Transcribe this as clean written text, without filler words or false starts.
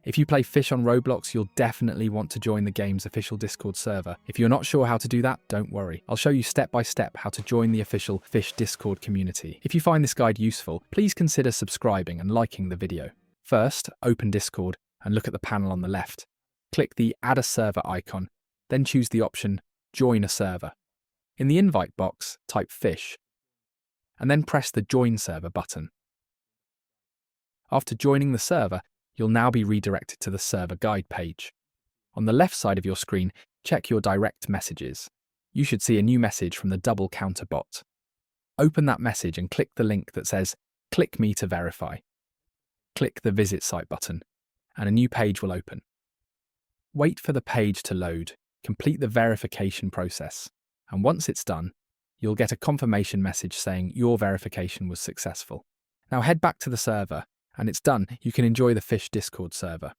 If you play Fish on Roblox, you'll definitely want to join the game's official Discord server. If you're not sure how to do that, don't worry. I'll show you step by step how to join the official Fish Discord community. If you find this guide useful, please consider subscribing and liking the video. First, open Discord and look at the panel on the left. Click the Add a Server icon, then choose the option Join a Server. In the invite box, type Fish, and then press the Join Server button. After joining the server, you'll now be redirected to the server guide page. On the left side of your screen, check your direct messages. You should see a new message from the double counter bot. Open that message and click the link that says, "Click me to verify." Click the Visit Site button, and a new page will open. Wait for the page to load, complete the verification process, and once it's done, you'll get a confirmation message saying your verification was successful. Now head back to the server, and it's done. You can enjoy the Fish Discord server.